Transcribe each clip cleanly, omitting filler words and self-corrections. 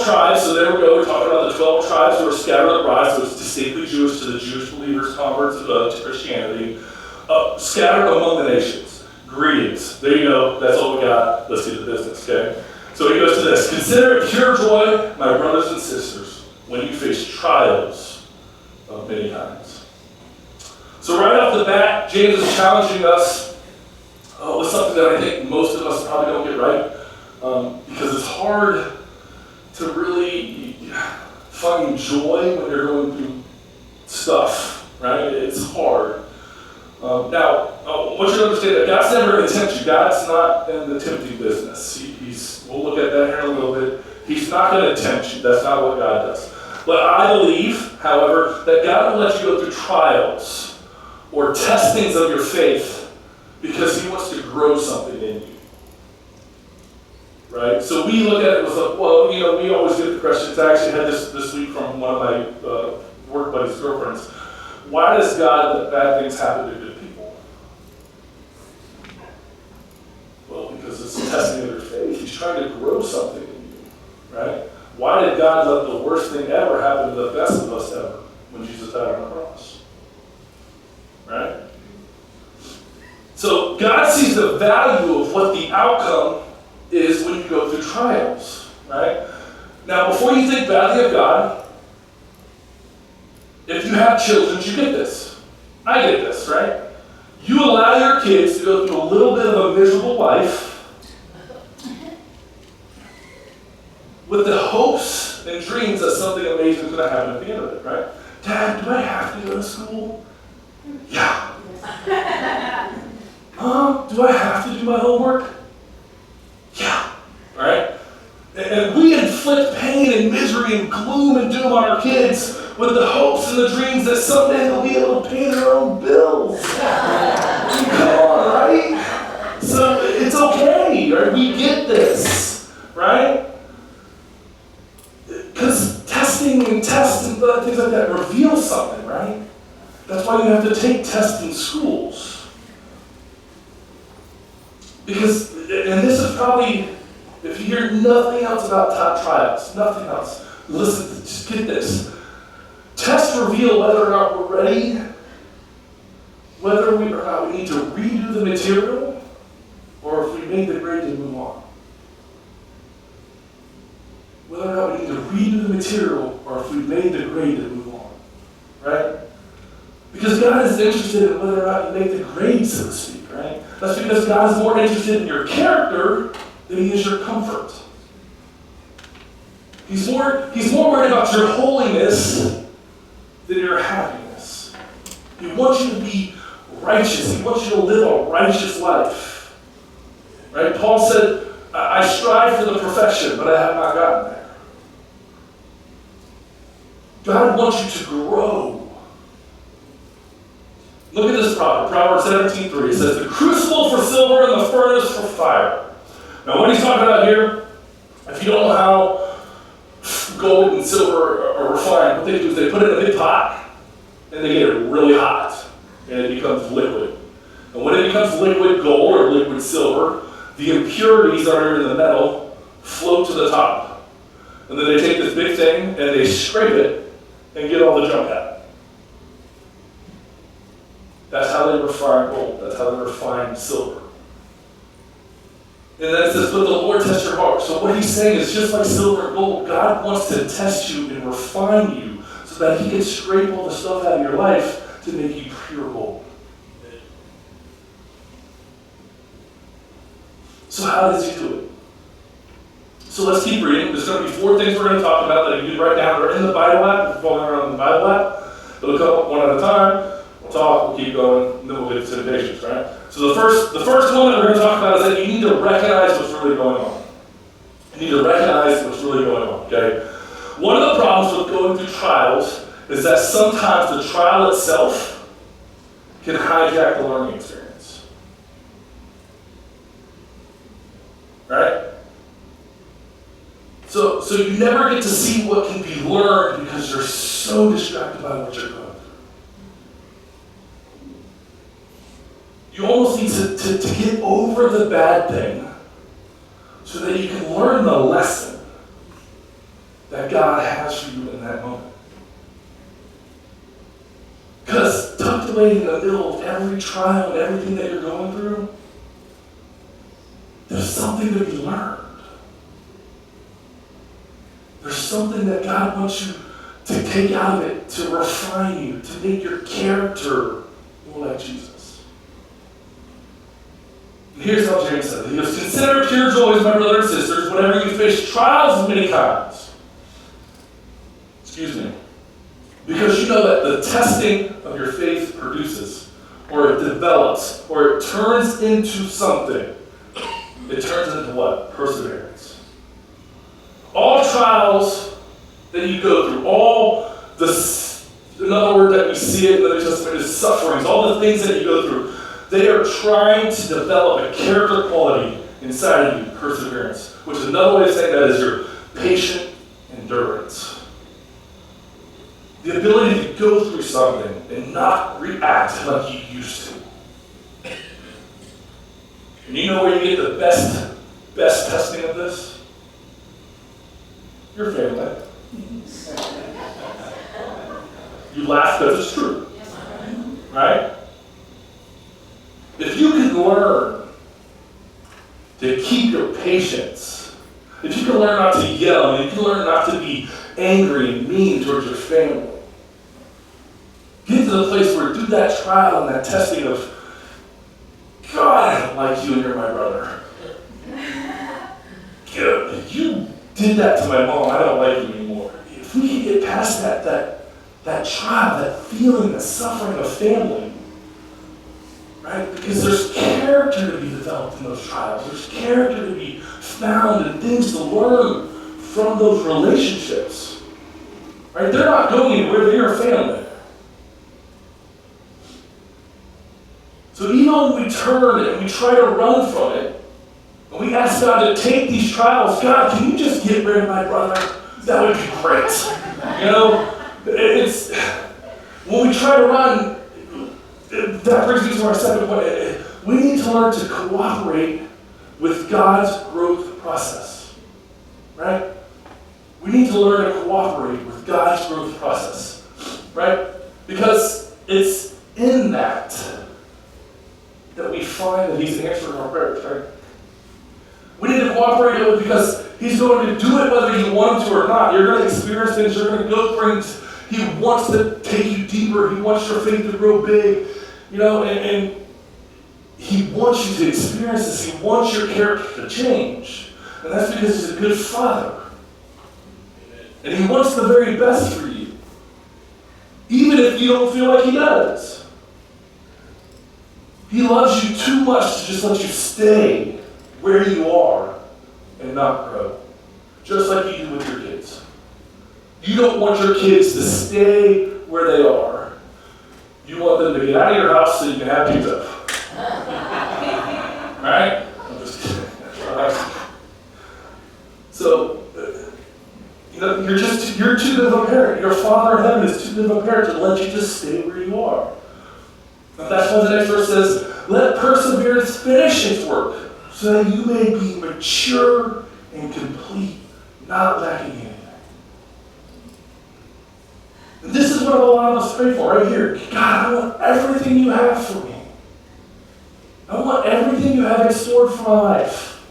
tribes, so there we go, we're talking about the 12 tribes who are scattered abroad, so it's distinctly Jewish to the Jewish believers, converts to Christianity, scattered among the nations. Greetings. There you go, that's all we got. Let's do the business, okay? So he goes to this. Consider it pure joy, my brothers and sisters, when you face trials of many kinds. So right off the bat, James is challenging us with something that I think most of us probably don't get right, because it's hard to really find joy when you're going through stuff, right? It's hard. Now, I want you to understand that God's never going to tempt you. God's not in the tempting business. We'll look at that here in a little bit. He's not going to tempt you. That's not what God does. But I believe, however, that God will let you go through trials or testings of your faith because he wants to grow something in you. Right? So we look at it with we always get the questions. I actually had this week from one of my work buddies' girlfriends. Why does God let bad things happen to good people? Well, because it's testing of your faith. He's trying to grow something in you, right? Why did God let the worst thing ever happen to the best of us ever when Jesus died on the cross? Right? So God sees the value of what the outcome is when you go through trials, right? Now, before you think badly of God, if you have children, you get this. I get this, right? You allow your kids to go through a little bit of a miserable life with the hopes and dreams that something amazing is going to happen at the end of it, right? Dad, do I have to go to school? Yeah. Mom, do I have to do my homework? Yeah. All right? And we inflict pain and misery and gloom and doom on our kids with the hopes and the dreams that someday they'll be able to pay their own bills. Come on, right? So it's okay, right? We get this, right? Because testing and tests and things like that reveal something, right? That's why you have to take tests in schools. Because, and this is probably, if you hear nothing else about top trials, nothing else, listen, just get this. Tests reveal whether or not we're ready, whether we or not we need to redo the material, or if we made the grade to move on. Whether or not we need to redo the material, or if we made the grade to move on. Right? Because God is interested in whether or not you make the grade, so to speak, right? That's because God is more interested in your character than he is your comfort. He's more worried about your holiness than your happiness. He wants you to be righteous. He wants you to live a righteous life. Right? Paul said, I strive for the perfection, but I have not gotten there. God wants you to grow. Look at this proverb, Proverbs 17:3. It says, the crucible for silver and the furnace for fire. Now what he's talking about here, if you don't know how gold and silver are refined, what they do is they put it in a big pot and they get it really hot and it becomes liquid. And when it becomes liquid gold or liquid silver, the impurities that are in the metal float to the top. And then they take this big thing and they scrape it and get all the junk out. That's how they refine gold. That's how they refine silver. And then it says, but the Lord tests your heart. So what he's saying is just like silver and gold, God wants to test you and refine you so that he can scrape all the stuff out of your life to make you pure gold. So how does he do it? So let's keep reading. There's going to be 4 things we're going to talk about that you can write down. They're in the Bible app. If you're following around in the Bible app. It'll come up one at a time. We'll talk, we'll keep going, and then we'll get to temptations, right? So the first one that we're going to talk about is that you need to recognize what's really going on. You need to recognize what's really going on, okay? One of the problems with going through trials is that sometimes the trial itself can hijack the learning experience. Right? So you never get to see what can be learned because you're so distracted by what you're going through. You almost need to get over the bad thing so that you can learn the lesson. that God has for you in that moment. Because tucked away in the middle of every trial and everything that you're going through, there's something to be learned. There's something that God wants you to take out of it, to refine you, to make your character more like Jesus. And here's how James said it. He goes, consider pure joy, my brothers and sisters, whenever you face trials of many kinds. Excuse me. Because you know that the testing of your faith produces, or it develops, or it turns into something. It turns into what? Perseverance. All trials that you go through, all the, another word that we see it in the New Testament is sufferings, all the things that you go through, they are trying to develop a character quality inside of you, perseverance, which is another way of saying that is your patient endurance. The ability to go through something and not react like you used to. And you know where you get the best testing of this? Your family. You laugh because it's true. Right? If you can learn to keep your patience, if you can learn not to yell, and if you can learn not to be angry and mean towards your family, get to the place where through that trial and that testing of, God, I don't like you and you're my brother. You did that to my mom, I don't like you anymore. If we can get past that trial, that feeling, that suffering of family, right? Because there's character to be developed in those trials. There's character to be found and things to learn from those relationships. Right? They're not going anywhere, they're your family. So even when we turn and we try to run from it, and we ask God to take these trials, God, can you just get rid of my brother? That would be great. You know, it's when we try to run, that brings me to our second point. We need to learn to cooperate with God's growth process. Right? We need to learn to cooperate with God's growth process. Right? Because it's in that we find that He's answering our prayers, right? We need to cooperate with Him because He's going to do it whether you want Him to or not. You're going to experience things, you're going to go through things. He wants to take you deeper. He wants your faith to grow big. You know, and He wants you to experience this. He wants your character to change. And that's because He's a good Father. And He wants the very best for you. Even if you don't feel like He does. He loves you too much to just let you stay where you are and not grow. Just like you do with your kids. You don't want your kids to stay where they are. You want them to get out of your house so you can have pizza. Right? I'm just kidding. So, you know, you're too good of a parent. Your Father in heaven is too good of a parent to let you just stay where you are. And that's why the next verse says, let perseverance finish its work, so that you may be mature and complete, not lacking anything. And this is what a lot of us pray for right here. God, I want everything you have for me. I want everything you have in store for my life.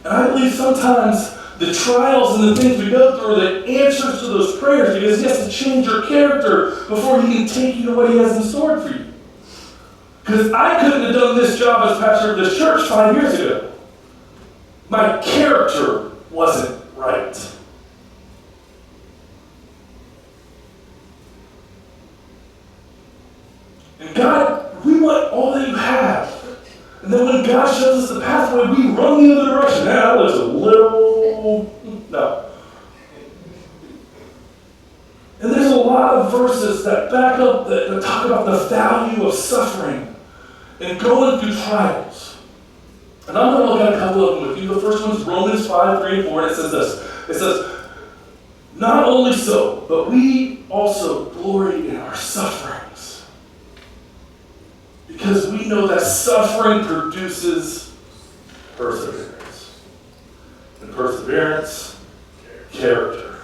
And I believe sometimes the trials and the things we go through are the answers to those prayers because He has to change your character before He can take you to what He has in store for you. Because I couldn't have done this job as pastor of this church 5 years ago. My character wasn't right. And God, we want all that you have. And then when God shows us the pathway, we run the other direction. Now, that was a little... No. And there's a lot of verses that back up, that talk about the value of suffering and going through trials. And I'm going to look at a couple of them with you. The first one is Romans 5, 3, and 4, and it says this. It says, not only so, but we also glory in our sufferings. Because we know that suffering produces perseverance. And perseverance, character.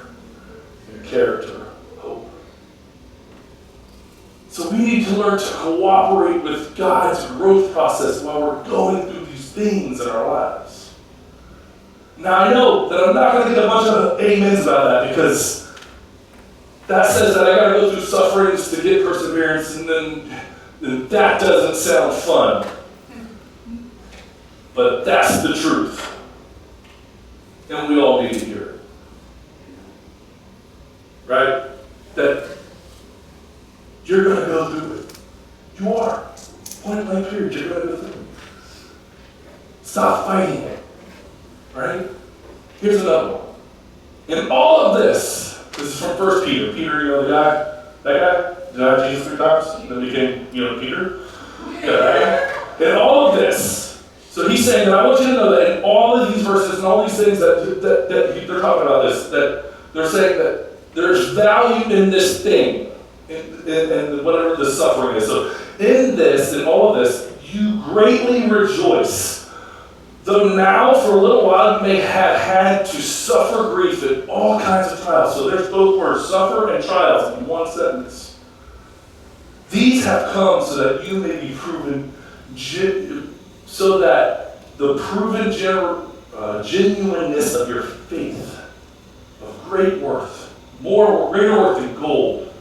And character, hope. So we need to learn to cooperate with God's growth process while we're going through these things in our lives. Now I know that I'm not going to get a bunch of amens about that, because that says that I got to go through sufferings to get perseverance, and then that doesn't sound fun. But that's the truth. And we all need to hear it. Right? That you're going to go through it. You are. Point blank period. You're going to go through it. Stop fighting it. Right? Here's another one. In all of this is from 1 Peter. Peter, you know the guy? That guy? Denied Jesus 3 times and then became, Peter? Yeah, right? In all of this, so he's saying that I want you to know that in all of these verses and all these things that they're talking about this, that they're saying that there's value in this thing, in whatever the suffering is. So in this, in all of this, you greatly rejoice. Though now for a little while you may have had to suffer grief in all kinds of trials. So there's both words, suffer and trials, in one sentence. These have come so that you may be proven, so that the proven genuineness of your faith, of great worth, greater worth than gold,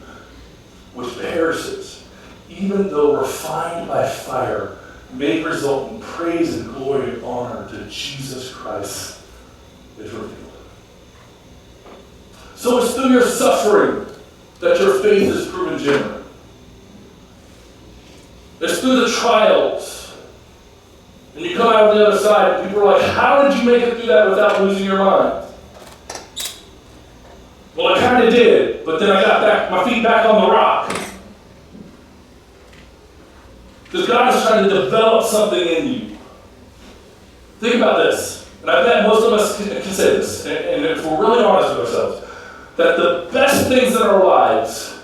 which perishes, even though refined by fire, may result in praise and glory and honor to Jesus Christ is revealed. So it's through your suffering that your faith is proven genuine. It's through the trials. And you come out on the other side and people are like, how did you make it through that without losing your mind? Well, I kind of did, but then I got my feet back on the rock. Because God is trying to develop something in you. Think about this, and I bet most of us can say this, and if we're really honest with ourselves, that the best things in our lives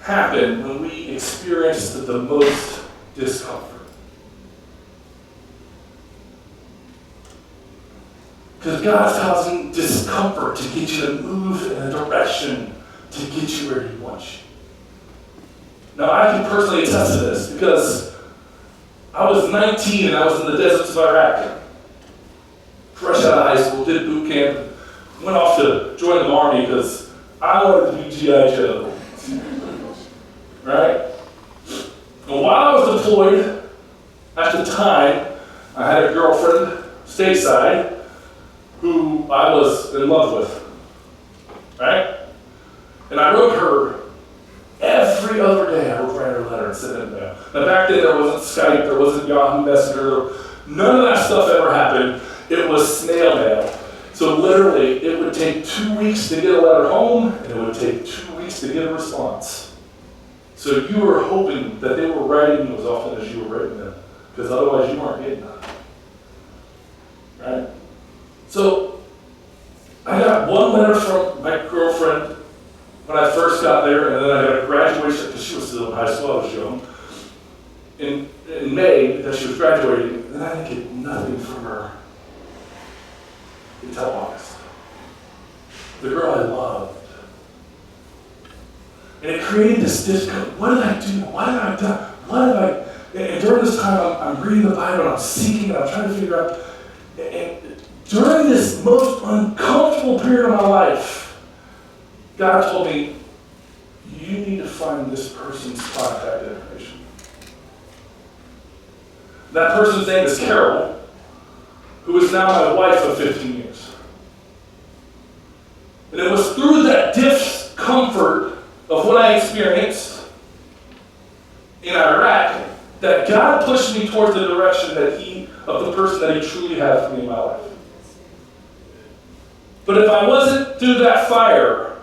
happen when we experience the most discomfort. Because God's causing discomfort to get you to move in a direction to get you where He wants you. Now, I can personally attest to this because I was 19 and I was in the deserts of Iraq. Fresh out of high school, did boot camp, went off to join the Army because I wanted to be G.I. Joe. Right? And while I was deployed, at the time, I had a girlfriend stateside who I was in love with. Right? And I wrote her every other day. I would write her a letter and send it in the mail. Now back then there wasn't Skype, there wasn't Yahoo Messenger, none of that stuff ever happened. It was snail mail. So literally, it would take 2 weeks to get a letter home, and it would take 2 weeks to get a response. So you were hoping that they were writing you as often as you were writing them, because otherwise you weren't getting them. Right? So I got one letter from my girlfriend when I first got there, and then I got a graduation, because she was still in high school, I was young, in May, that she was graduating, and then I didn't get nothing from her until August. The girl I loved. And it created this discomfort. What did I do? What have I done? What have I... And during this time, I'm reading the Bible, and I'm seeking, and I'm trying to figure out... And during this most uncomfortable period of my life, God told me, you need to find this person's contact information. That person's name is Carol, who is now my wife of 15 years. And it was through that discomfort of what I experienced in Iraq that God pushed me towards the direction of the person that He truly had for me in my life. But if I wasn't through that fire,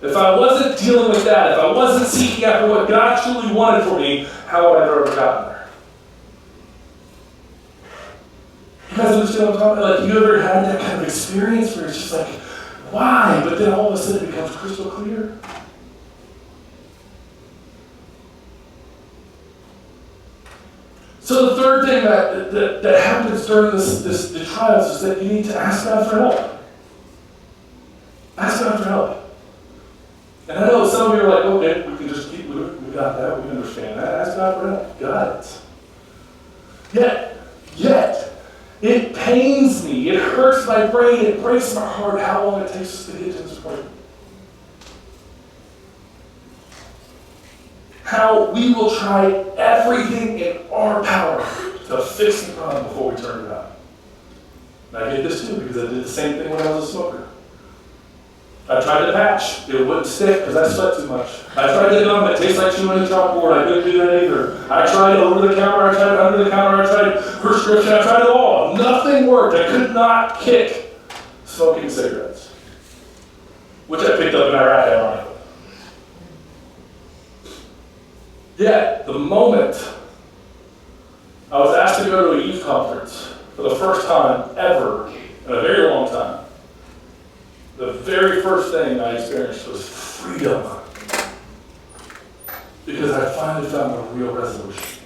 if I wasn't dealing with that, if I wasn't seeking after what God truly wanted for me, how would I have ever gotten there? You guys understand what I'm talking about? Like, you ever had that kind of experience where it's just like, why? But then all of a sudden it becomes crystal clear. So So the third thing that happens during the trials is that you need to ask God for help. Ask God for help. And I know some of you are like, okay, we can just keep moving. We got that. We understand that. Ask God for help. Got it. Yet, it pains me. It hurts my brain. It breaks my heart how long it takes us to get to this point. How we will try everything in our power to fix the problem before we turn it out. And I get this too because I did the same thing when I was a smoker. I tried to patch. It wouldn't stick because I sweat too much. I tried to gum. It tastes like chewing a chalkboard. I couldn't do that either. I tried over the counter. I tried under the counter. I tried prescription. I tried it all. Nothing worked. I could not kick smoking cigarettes, which I picked up in Iraq, ironically. Yet, the moment I was asked to go to a youth conference for the first time ever in a very long time, the very first thing I experienced was freedom. Because I finally found a real resolution.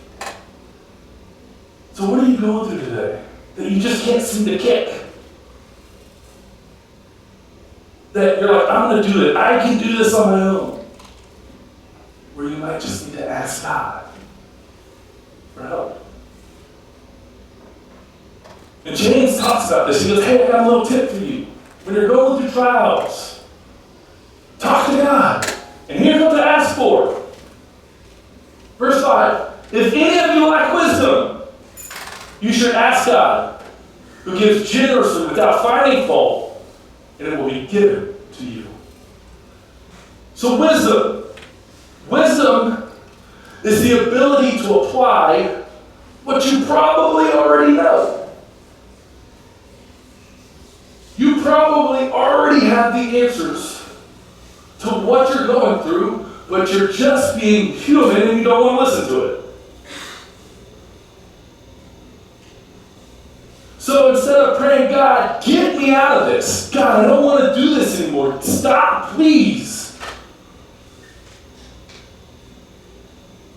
So what are you going through today that you just can't seem to kick? That you're like, I'm going to do it. I can do this on my own. Where you might just need to ask God for help. And James talks about this. He goes, hey, I got a little tip for you. When you're going through trials, talk to God. And here's what to ask for. Verse 5, if any of you lack wisdom, you should ask God, who gives generously without finding fault, and it will be given to you. So wisdom. Wisdom is the ability to apply what you probably already know. You probably already have the answers to what you're going through, but you're just being human and you don't want to listen to it. So instead of praying, God, get me out of this. God, I don't want to do this anymore. Stop, please.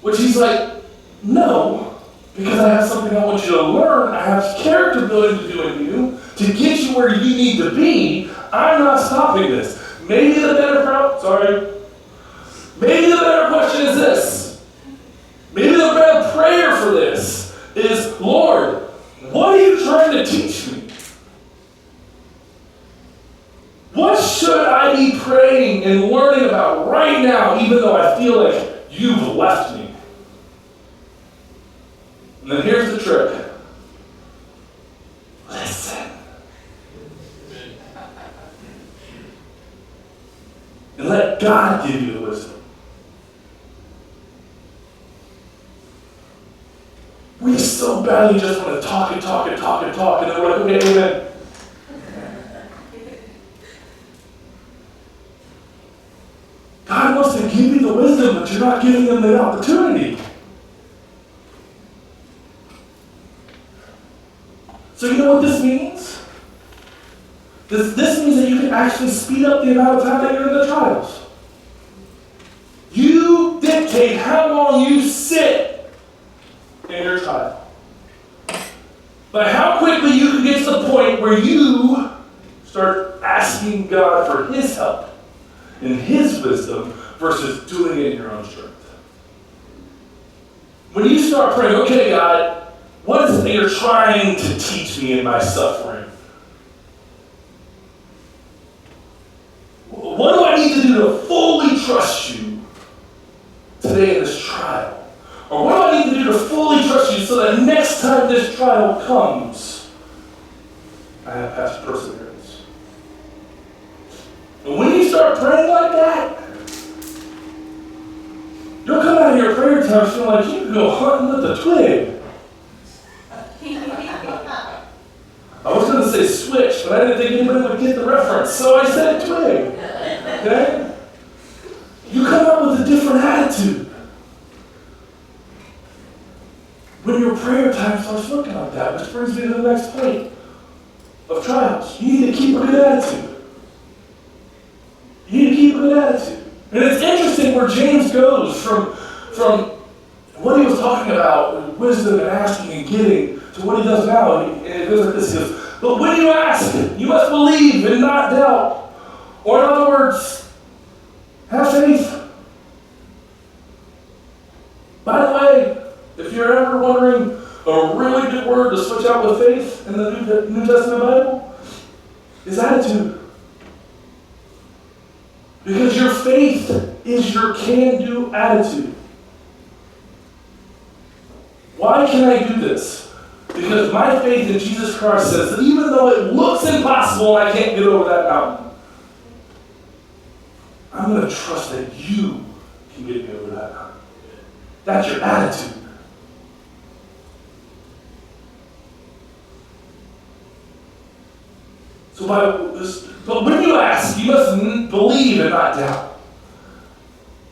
Which he's like, no, because I have something I want you to learn. I have character building to do in you to get you where you need to be. I'm not stopping this. Maybe the better question is this. Maybe the better prayer for this is, Lord, what are you trying to teach me? What should I be praying and learning about right now, even though I feel like you've left me? And then here's the trick. Listen. And let God give you the wisdom. We so badly just want to talk, and then we're like, okay, amen. God wants to give you the wisdom, but you're not giving them the opportunity. So you know what this means? This means that you can actually speed up the amount of time that you're in the trials. You dictate how long you sit in your trial. But how quickly you can get to the point where you start asking God for His help and His wisdom versus doing it in your own strength. When you start praying, okay, God, what is it that you're trying to teach me in my suffering? What do I need to do to fully trust you today in this trial? Or what do I need to do to fully trust you so that next time this trial comes, I have past perseverance? And when you start praying like that, you'll come out of your prayer time feeling like you can go hunting with a twig. I was going to say switch, but I didn't think anybody would get the reference, so I said twig. Okay? You come up with a different attitude. When your prayer time starts looking like that, which brings me to the next point of trials. You need to keep a good attitude. You need to keep a good attitude. And it's interesting where James goes from What he was talking about, wisdom and asking and getting, to what he does now, and it goes like this, he goes, but when you ask, you must believe and not doubt. Or in other words, have faith. By the way, if you're ever wondering a really good word to switch out with faith in the New Testament Bible, is attitude. Because your faith is your can-do attitude. Why can I do this? Because my faith in Jesus Christ says that even though it looks impossible and I can't get over that mountain, I'm going to trust that you can get me over that mountain. That's your attitude. But when you ask, you must believe and not doubt.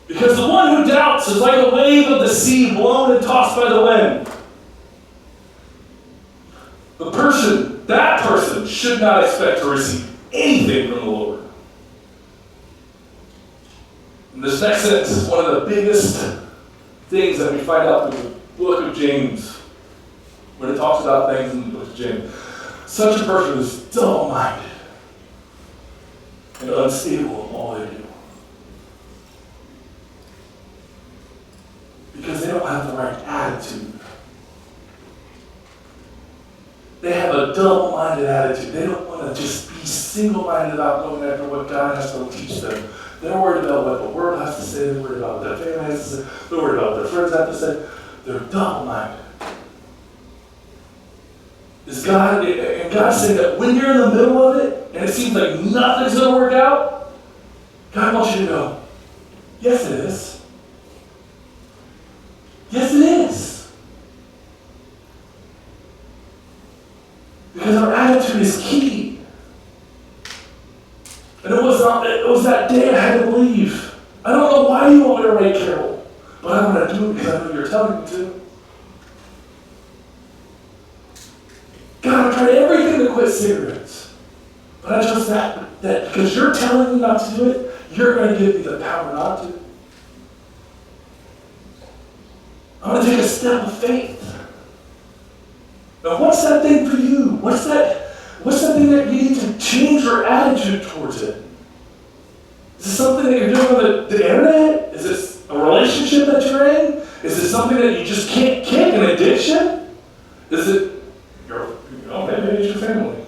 Because the one who doubts is like a wave of the sea blown and tossed by the wind. That person should not expect to receive anything from the Lord. And this next sentence is one of the biggest things that we find out in the book of James, when it talks about things in the book of James. Such a person is double-minded and unstable in all they do. Because they don't have the right attitude. They have a double-minded attitude. They don't want to just be single-minded about going after what God has to teach them. They're worried about what the world has to say. They're worried about what their family has to say. They're worried about what their friends have to say. They're double-minded. And God's saying that when you're in the middle of it, and it seems like nothing's going to work out, God wants you to go, yes, it is. Yes, it is. Because our attitude is key. And it was that day I had to believe. I don't know why you want me to write Carol, but I'm going to do it because I know you're telling me to. God, I've tried everything to quit cigarettes. But I trust that because you're telling me not to do it, you're going to give me the power not to. I'm going to take a step of faith. Now, what's that thing for you? What's that thing that you need to change your attitude towards it? Is it something that you're doing on the internet? Is this a relationship that you're in? Is it something that you just can't kick, an addiction? Is it, maybe it's your family.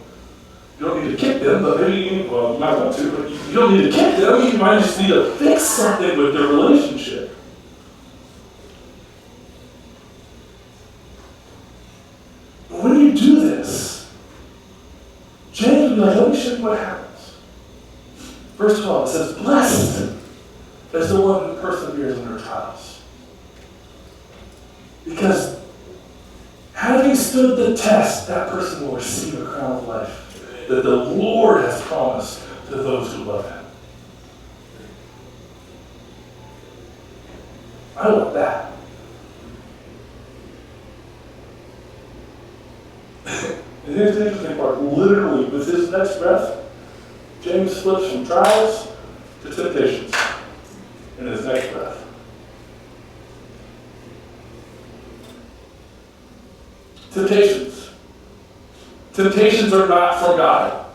You don't need to kick them, but maybe you might want to, but you don't need to kick them. You might just need to fix something with their relationship. But when you do this, James will be like, let me show you what happens. First of all, it says, blessed is the one who perseveres under trials. Because having stood the test, that person will receive a crown of life that the Lord has promised to those who love him. I want that. And here's the interesting part. Literally, with his next breath, James flips from trials to temptations in his next breath. Temptations. Temptations are not from God,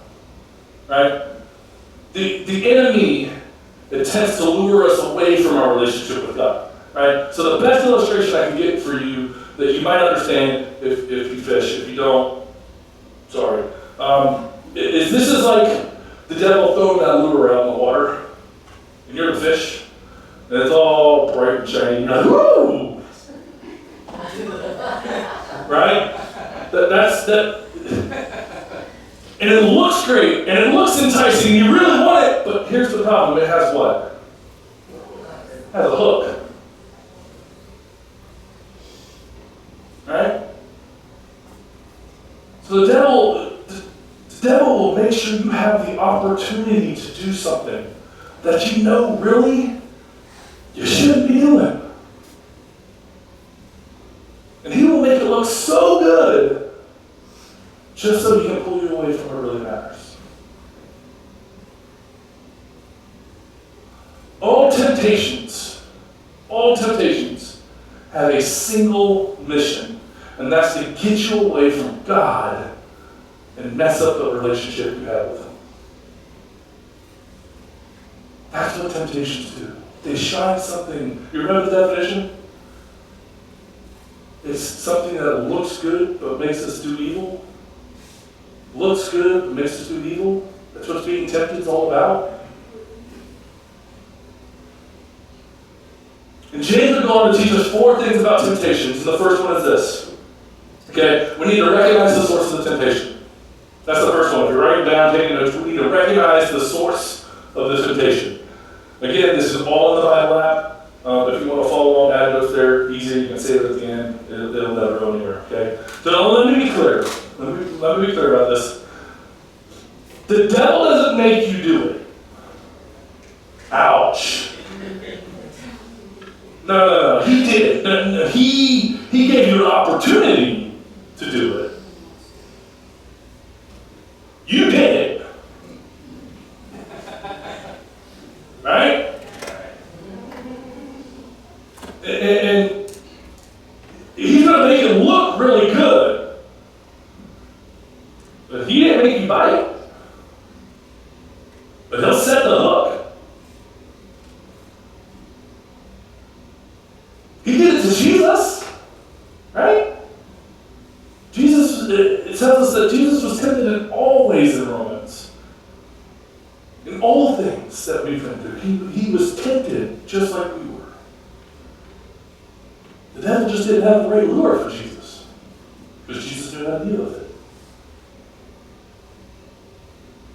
right? The enemy attempts to lure us away from our relationship with God, right? So the best illustration I can get for you that you might understand if you fish, if you don't, sorry, is this is like the devil throwing that lure out in the water, and you're the fish, and it's all bright and shiny, and you're like, woo! Right? That's and it looks great, and it looks enticing, you really want it, but here's the problem, it has what? It has a hook. Right? So the devil will make sure you have the opportunity to do something that you know really you shouldn't be doing. And he will make it look so good just so he can pull you away from what really matters. All temptations have a single mission, and that's to get you away from God and mess up the relationship you have with Him. That's what temptations do. They shine something. You remember the definition? It's something that looks good but makes us do evil. Looks good but makes us do evil. That's what being tempted is all about. And James would go on to teach us 4 things about temptations, and the first one is this. Okay, we need to recognize the source of the temptation. That's the first one. If you're writing down, taking notes, we need to recognize the source of the temptation. Again, this is all in the Bible app. If you want to follow along, add notes there, easy. You can save it at the end. It'll never go anywhere, okay? So let me be clear. Let me be clear about this. The devil doesn't make you do it. Ouch. No. He did. No, he gave you an opportunity to do it. You did it. Right? And he's going to make it look really good. But he didn't make you bite. But he'll set the hook. He did it to Jesus. Right? It tells us that Jesus was tempted in all ways in Romans. In all things that we've been through. He was tempted just like we were. The devil just didn't have the right lure for Jesus. Because Jesus knew how to deal with it.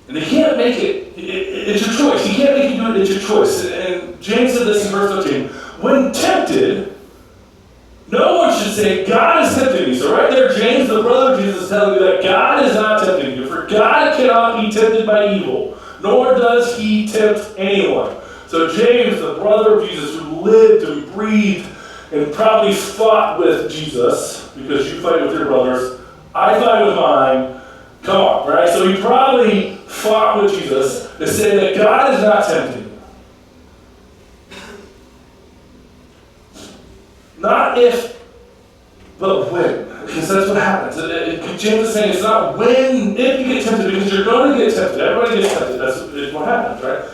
And he can't make it. It's your choice. He can't make you do it. It's your choice. And James said this in verse 13. When tempted, no one should say, God is tempting me. So right there, James, the brother of Jesus, is telling you that God is not tempting you. For God cannot be tempted by evil, nor does he tempt anyone. So James, the brother of Jesus, who lived and breathed and probably fought with Jesus, because you fight with your brothers, I fight with mine. Come on, right? So he probably fought with Jesus to say that God is not tempting you. Not if, but when. Because that's what happens. James is saying it's not when, if you get tempted, because you're going to get tempted. Everybody gets tempted. That's what happens, right?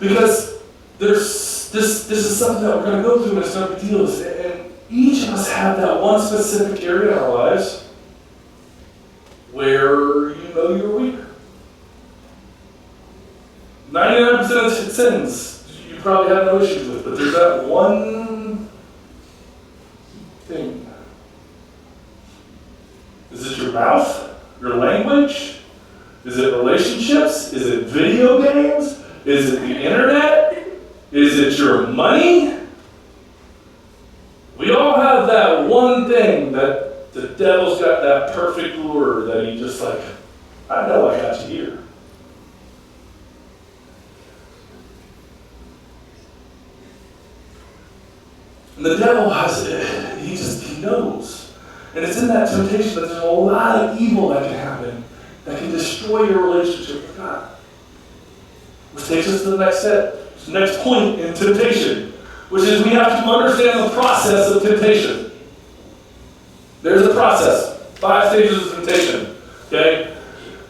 Because this is something that we're going to go through, and it's no big deal. And each of us have that one specific area in our lives where you know you're weak. 99% of sins you probably have no issues with, but there's that one thing. Is it your mouth? Your language? Is it relationships? Is it video games? Is it the internet? Is it your money? We all have that one thing that the devil's got that perfect lure that he just like, I know I got you here. And the devil has it. He knows. And it's in that temptation that there's a lot of evil that can happen that can destroy your relationship with God. Which takes us to the next step, the next point in temptation, which is we have to understand the process of temptation. There's a process, 5 stages of temptation, okay?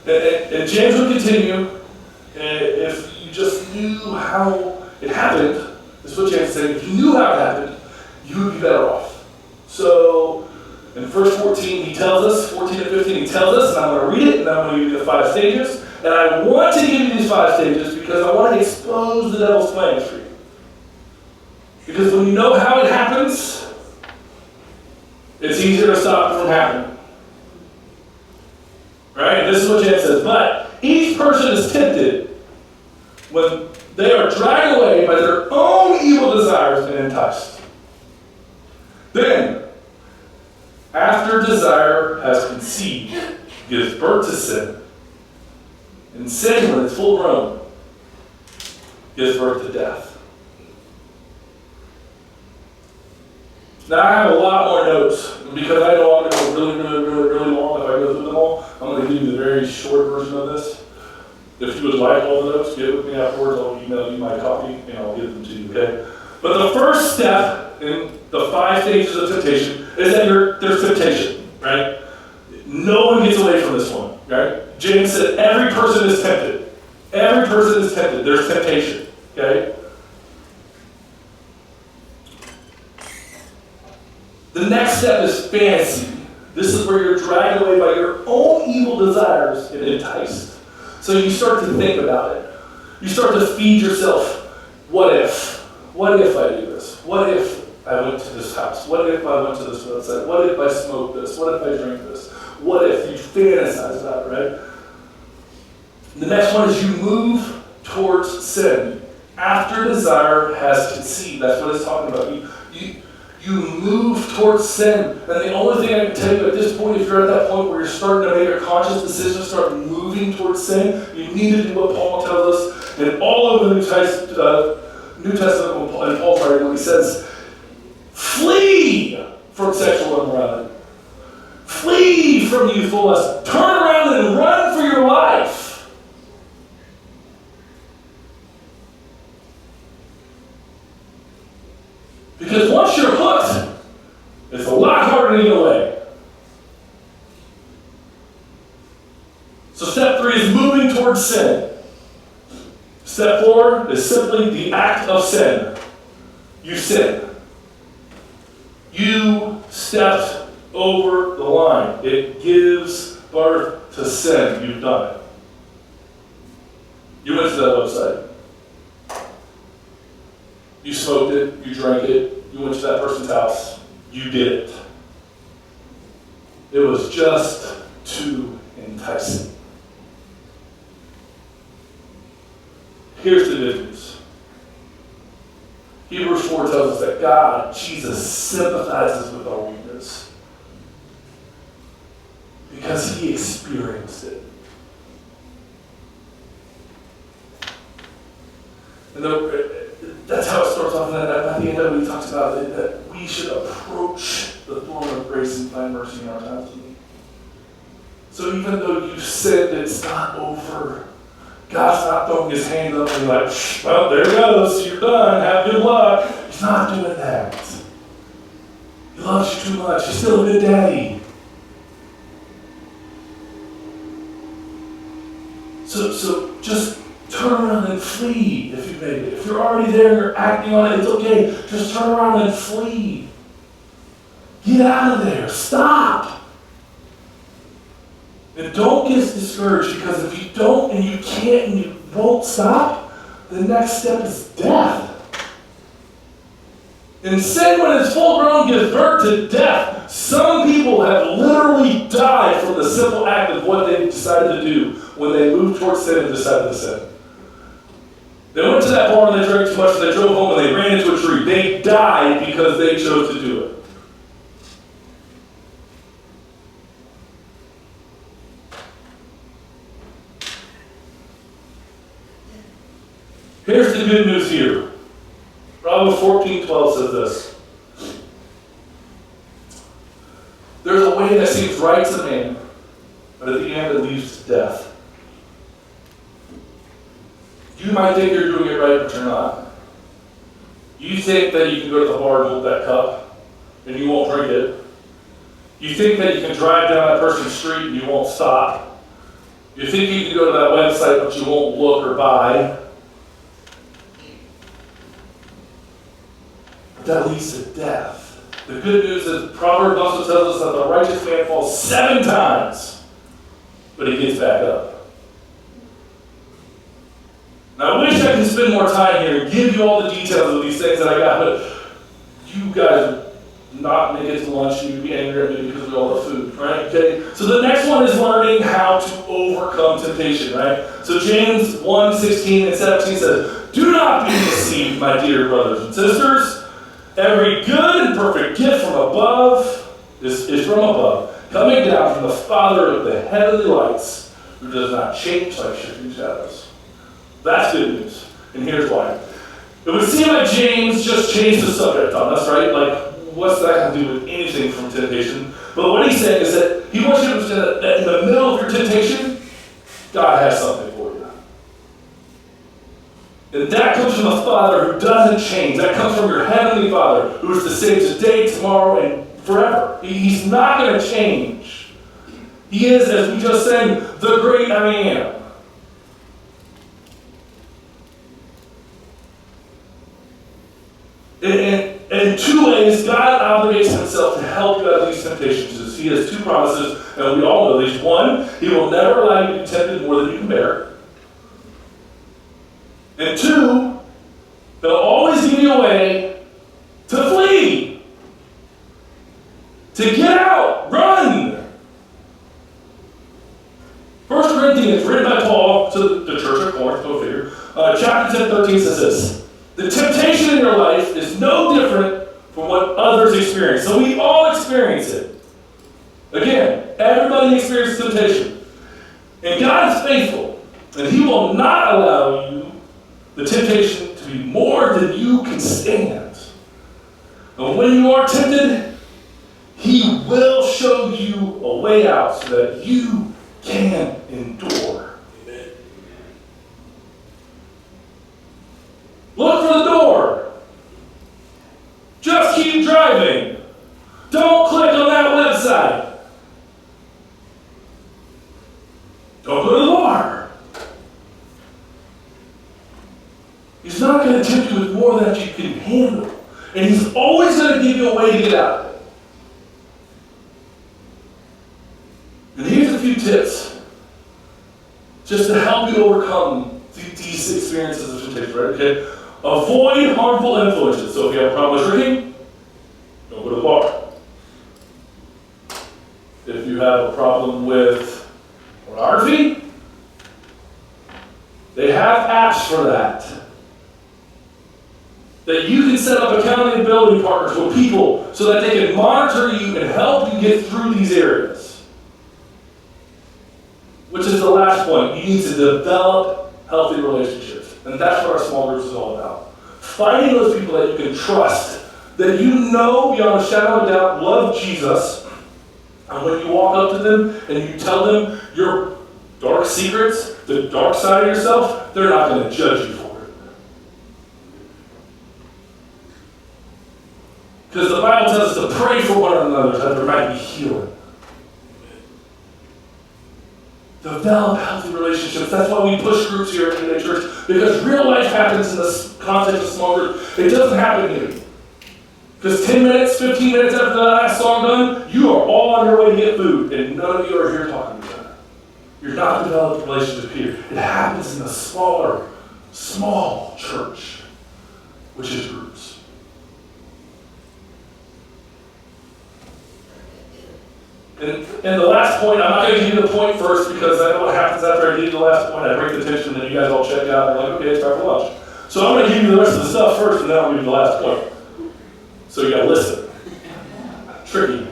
And James would continue, if you just knew how it happened, this is what James is saying, if you knew how it happened, you would be better off. So, in verse 14, he tells us, 14 and 15, he tells us, and I'm going to read it, and I'm going to give you the 5 stages. And I want to give you these 5 stages because I want to expose the devil's plans for you. Because when you know how it happens, it's easier to stop it from happening. Right? And this is what James says. But each person is tempted when they are dragged away by their own evil desires and enticed. Then, after desire has conceived, gives birth to sin. And sin, when it's full grown, gives birth to death. Now, I have a lot more notes, because I know I'm going to go really long if I go through them all. I'm going to give you the very short version of this. If you would like all the notes, get with me afterwards. I'll email you my copy, and I'll give them to you, okay? But the first step in the 5 stages of temptation is that there's temptation, right? No one gets away from this one, right? James said every person is tempted. Every person is tempted. There's temptation, okay? The next step is fantasy. This is where you're dragged away by your own evil desires and enticed. So you start to think about it. You start to feed yourself, what if? What if I do this? What if I went to this house? What if I went to this website? What if I smoked this? What if I drank this? What if? You fantasize about it, right? The next one is you move towards sin. After desire has conceived, that's what it's talking about. You move towards sin. And the only thing I can tell you at this point, if you're at that point where you're starting to make a conscious decision, start moving towards sin, you need to do what Paul tells us in all of the New Testament and Paul's writing when he says, flee from sexual immorality. Flee from youthful lust. Turn around and run for your life. Because once you're hooked, it's a lot harder to get away. So step 3 is moving towards sin. Step 4 is simply the act of sin. You sin. You stepped over the line. It gives birth to sin. You've done it. You went to that website. You smoked it, you drank it, you went to that person's house, you did it. It was just too enticing. Here's the good news. Hebrews 4 tells us that God, Jesus, sympathizes with our weakness because he experienced it. And that's how it starts off, and at the end of it, he talks about it, that we should approach the throne of grace and find mercy in our times of need. So even though you've sinned, it's not over. God's not throwing his hand up and like, well, there it goes, you're done, have good luck. He's not doing that. He loves you too much. He's still a good daddy. So just turn around and flee if you made it. If you're already there and you're acting on it, it's okay. Just turn around and flee. Get out of there. Stop. And don't get discouraged, because if you don't and you can't and you won't stop, the next step is death. And sin, when it's full grown, gives birth to death. Some people have literally died from the simple act of what they decided to do when they moved towards sin and decided to sin. They went to that bar and they drank too much, and they drove home and they ran into a tree. They died because they chose to do it. Here's the good news here. Proverbs 14:12 says this. There's a way that seems right to man, but at the end it leads to death. You might think you're doing it right, but you're not. You think that you can go to the bar and hold that cup, and you won't drink it. You think that you can drive down that person's street and you won't stop. You think you can go to that website, but you won't look or buy. That leads to death. The good news is Proverbs also tells us that the righteous man falls 7 times, but he gets back up. Now, I wish I could spend more time here and give you all the details of these things that I got, but you guys would not make it to lunch and you'd be angry at me because we all have food, right? Okay. So the next one is learning how to overcome temptation, right? So James 1:16 and 17 says, "Do not be deceived, my dear brothers and sisters. Every good and perfect gift from above is from above, coming down from the Father of the heavenly lights, who does not change like shifting shadows." That's good news, and here's why. It would seem like James just changed the subject on us, right? Like, what's that have to do with anything from temptation? But what he's saying is that he wants you to understand that in the middle of your temptation, God has something for you. And that comes from a Father who doesn't change. That comes from your Heavenly Father, who is the same today, tomorrow, and forever. He's not going to change. He is, as we just sang, the great I am. And in two ways, God obligates himself to help you out of these temptations. He has two promises, and we all know these. One, he will never allow you to be tempted more than you can bear. And two, he'll always give you a way to flee, to get out, run. 1 Corinthians, written by Paul to the church of Corinth, go figure, chapter 10, 13 says this: the temptation in your life is no different from what others experience. So we all experience it. Again, everybody experiences temptation. And God is faithful, and he will not allow you the temptation to be more than you can stand. And when you are tempted, he will show you a way out so that you can endure. Amen. Look for the door. Just keep driving. Don't click on that website. Don't go to the bar. He's not going to tempt you with more than you can handle. And he's always going to give you a way to get out of it. And here's a few tips just to help you overcome these experiences of temptation, right? Okay? Avoid harmful influences. So if you have a problem with drinking, don't go to the bar. If you have a problem with pornography, they have apps for that. That you can set up accountability partners with people so that they can monitor you and help you get through these areas. Which is the last point. You need to develop healthy relationships. And that's what our small groups is all about. Finding those people that you can trust, that you know beyond a shadow of a doubt love Jesus. And when you walk up to them and you tell them your dark secrets, the dark side of yourself, they're not going to judge you for it. Because the Bible tells us to pray for one another that there might be healing. Develop healthy relationships. That's why we push groups here at the church. Because real life happens in the context of small group. It doesn't happen here. Because 10 minutes, 15 minutes after the last song done, you are all on your way to get food. And none of you are here talking to each other. You're not developing a relationship here. It happens in the smaller, small church, which is groups. And the last point, I'm not going to give you the point first because I know what happens after I give you the last point. I break the tension and then you guys all check out and you're like, okay, it's time for lunch. So I'm going to give you the rest of the stuff first and then I'll give you the last point. So you got to listen. Tricky.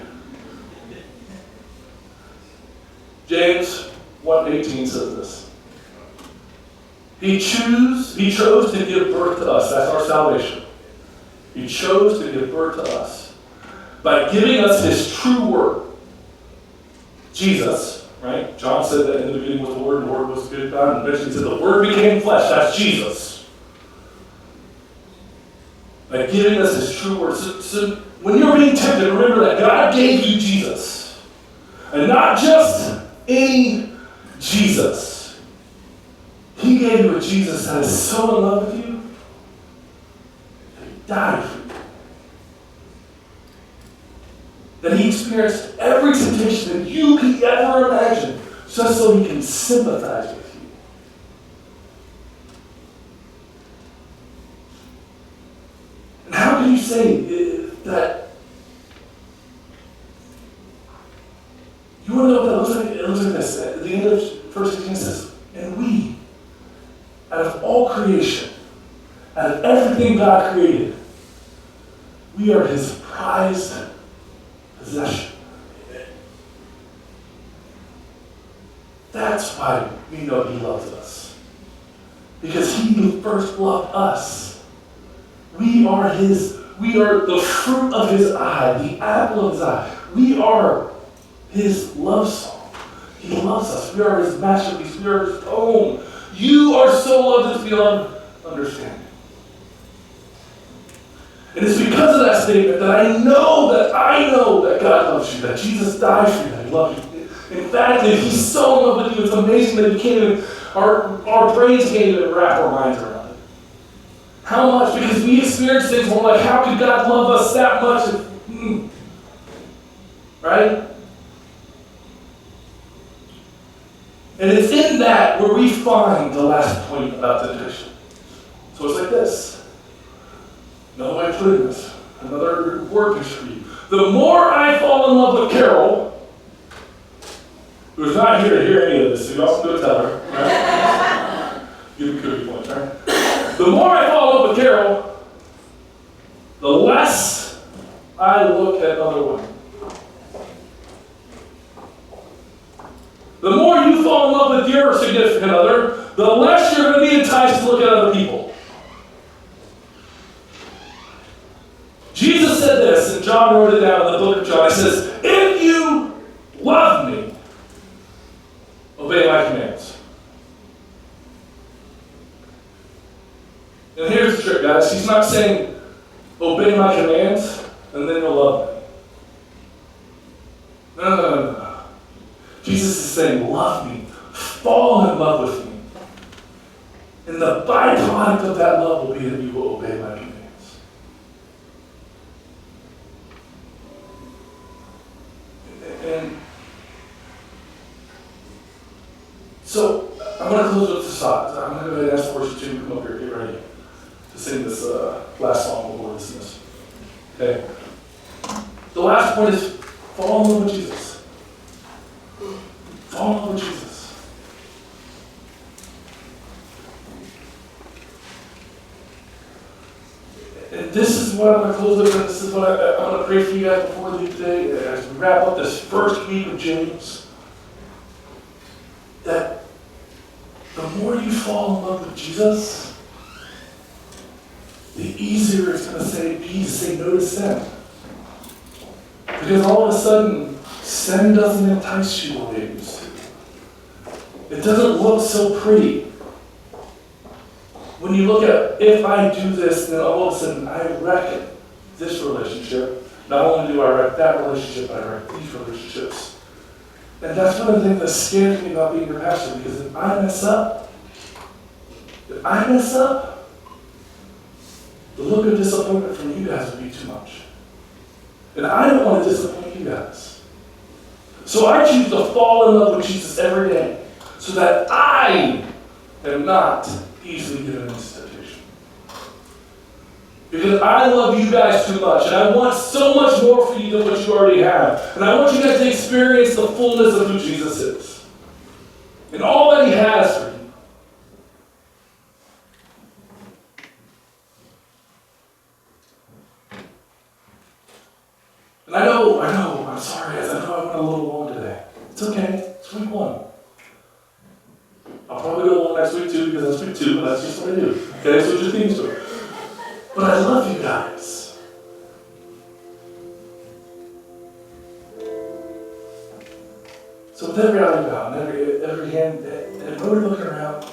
James 1:18 says this. He chose to give birth to us. That's our salvation. He chose to give birth to us by giving us his true word. Jesus, right? John said that in the beginning was the Word, and the Word was with God, and eventually said the Word became flesh. That's Jesus. By giving us his true word. So when you're being tempted, remember that God gave you Jesus. And not just any Jesus. He gave you a Jesus that is so in love with you that he died for you. That he experienced every temptation that you could ever imagine, just so he can sympathize with you. And how can you say that? You want to know what that looks like? It looks like this. At the end of 1 Corinthians says, and we, out of all creation, out of everything God created, we are his prized possession. That's why we know he loves us. Because he first loved us. We are the fruit of his eye, the apple of his eye. We are his love song. He loves us. We are his masterpiece. We are his own. You are so loved beyond understanding. And it's because of that statement that I know that God loves you, that Jesus died for you, that he loves you. In fact, that he's so in love with you, it's amazing that we can't even, our brains can't even wrap our minds around it. How much? Because we experience things where we're like, how could God love us that much? Right? And it's in that where we find the last point about temptation. So it's like this. Another way of putting this. Another word picture for you. The more I fall in love with Carol, who's not here to hear any of this, so you also go tell her, right? Give a cookie point, right? The more I fall in love with Carol, the less I look at other women. The more you fall in love with your significant other, the less you're going to be enticed to look at other people. Jesus said this, and John wrote it down in the book of John. He says, if you love me, obey my commands. And here's the trick, guys. He's not saying, obey my commands, and then you'll love me. No. Jesus is saying, love me. Fall in love with me. And the byproduct of that love will be that you will obey my commands. And so, I'm going to close with the songs. I'm going to go ahead and ask worship team to come up here, get ready to sing this last song before we dismiss. Okay? The last point is fall in love with Jesus. Fall in love with Jesus. And this is what I'm going to close with, and this is what I'm going to pray for you guys before we leave today, as we wrap up this first week of James, that the more you fall in love with Jesus, the easier it's going to be to say no to sin. Because all of a sudden, sin doesn't entice you the way it used to. It doesn't look so pretty. When you look at, if I do this, then all of a sudden I wreck this relationship. Not only do I wreck that relationship, I wreck these relationships. And that's one of the things that scares me about being your pastor, because if I mess up, the look of disappointment from you guys would be too much. And I don't want to disappoint you guys. So I choose to fall in love with Jesus every day, so that I am not easily given into temptation. Because I love you guys too much, and I want so much more for you than what you already have. And I want you guys to experience the fullness of who Jesus is, and all that he has for you. And I know, I'm sorry guys, I know I went a little long today. It's okay, it's week 1. I'll probably go long next week too, because that's week 2, but that's just what I do. Okay, so just being sure. But I love you guys. So with every eye bowed, and every hand, and when we're looking around,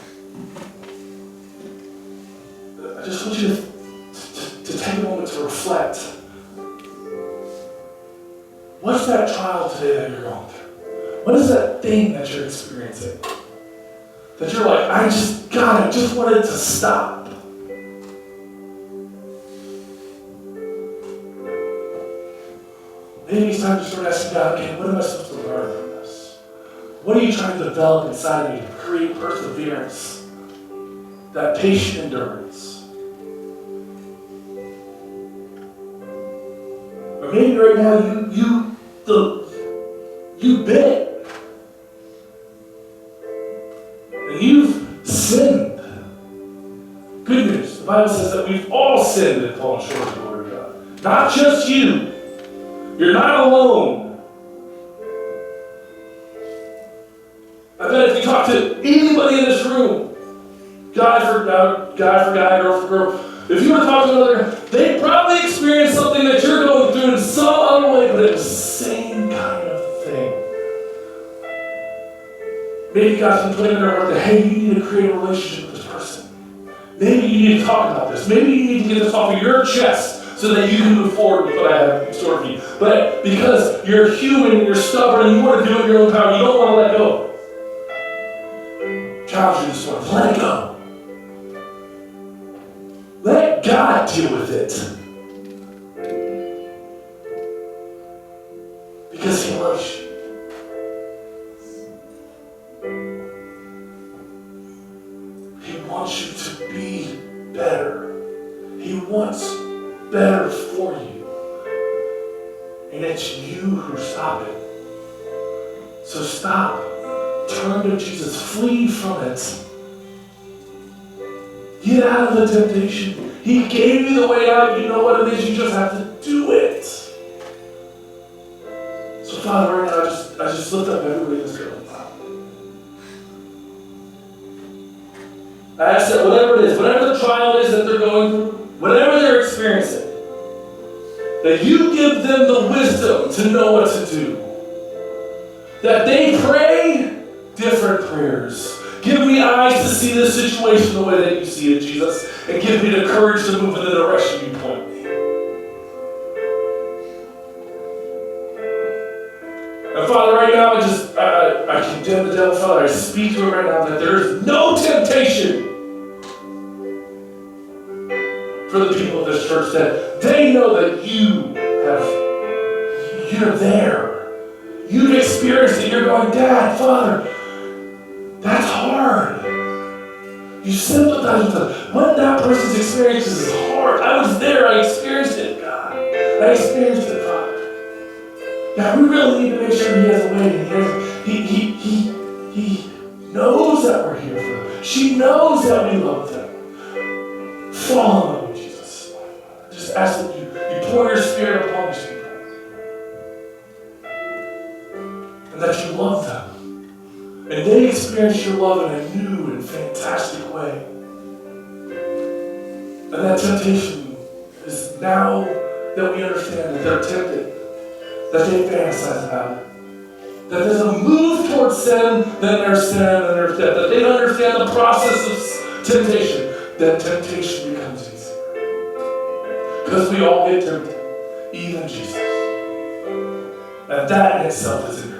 I just want you to take a moment to reflect. What's that trial today that you're going through? What is that thing that you're experiencing? That you're like, I just wanted to stop. Maybe it's time to start asking God, okay, what am I supposed to learn from this? What are you trying to develop inside of me to create perseverance, that patient endurance? Or maybe right now you bit and you've sinned. Good news. The Bible says that we've all sinned and fallen short of the glory of God. Not just you. You're not alone. I bet if you talk to anybody in this room, guy for guy, girl for girl, if you were to talk to another, they probably experienced something that you're going through in some other way, but it was the same kind of thing. Maybe God's been putting in their heart that, hey, you need to create a relationship with this person. Maybe you need to talk about this. Maybe you need to get this off of your chest so that you can move forward with what I have in store for you. But because you're human and you're stubborn and you want to do it in your own power, you don't want to let go. Challenge you this morning. Let it go. Let God deal with it. Because He loves you. He wants you to be better. He wants better for you. And it's you who stop it. So stop. Turn to Jesus. Flee from it. Get out of the temptation. He gave you the way out. You know what it is. You just have to do it. So Father, right now, I just lift up everybody in this building. I ask that whatever it is, whatever the trial is that they're going through, whatever they're experiencing, that you give them the wisdom to know what to do. That they pray different prayers. Give me eyes to see this situation the way that you see it, Jesus, and give me the courage to move in the direction you point me. And Father, right now, I condemn the devil, Father. I speak to him right now that there is no temptation for the people of this church, that they know that you're there. You've experienced it. You're going, Dad, Father, that's hard. You sympathize with them. What that person's experience is hard. I was there. I experienced it, God. I experienced it, Father. God, we really need to make sure He has a way. And He knows that we're here for them. She knows that we love them. Fall in love with Jesus. Just ask that you pour your Spirit upon these people. And that you love them. And they experience your love in a new and fantastic way. And that temptation is now that we understand that they're tempted, that they fantasize about it. That there's a move towards sin, then there's sin, then there's death. That they don't understand the process of temptation. That temptation becomes easier. Because we all get tempted, even Jesus. And that in itself is encouraging.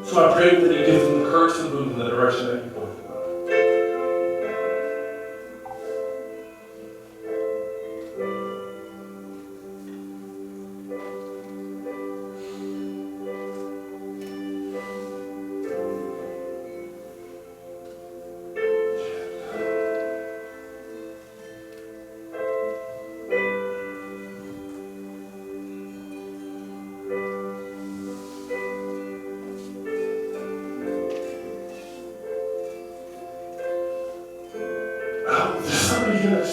So I pray that you give them the courage to move in the direction that you want.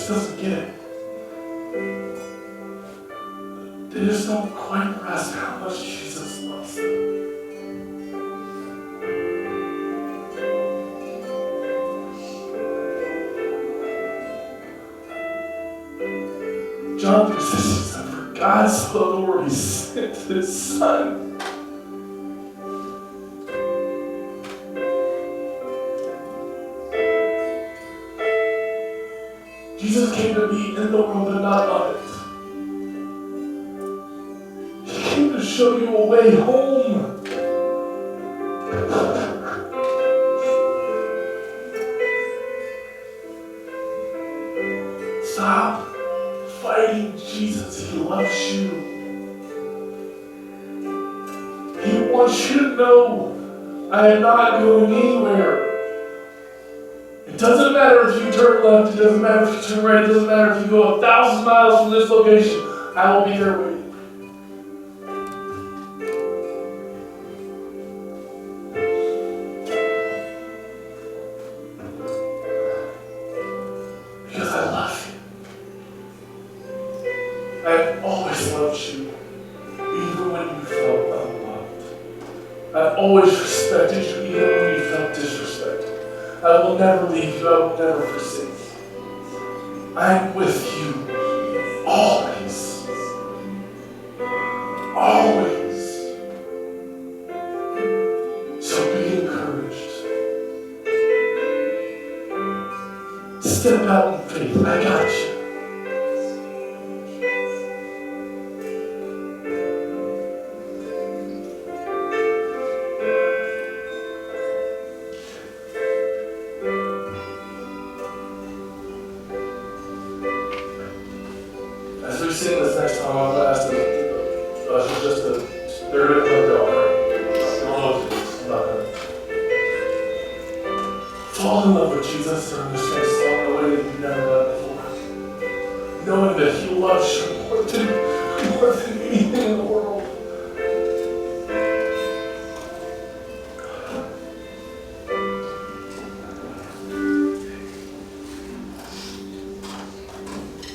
Doesn't get it. They just don't quite grasp how much Jesus loves them. John 3:16 said, for God so loved the world, He sent His Son. Jesus came to be in the world but not of it. He came to show you a way home. Stop fighting Jesus. He loves you. He wants you to know, I am not going anywhere. It doesn't matter if you turn left, it doesn't matter if you turn right, it doesn't matter if you go 1,000 miles from this location, I will be there with you. Because I love you. I've always loved you, even when you felt unloved. I've always respected you, even when you felt disrespected. I will never leave you. I will never forsake you. I'm with you always. Always. So be encouraged. step out in faith. I got you. As we sing this next time, I'm going to ask the ushers just to, they're going to come to offering. I'm not going to. Fall in love with Jesus during this next song in a way that you've never done before. Knowing that He loves you more than anything in the world.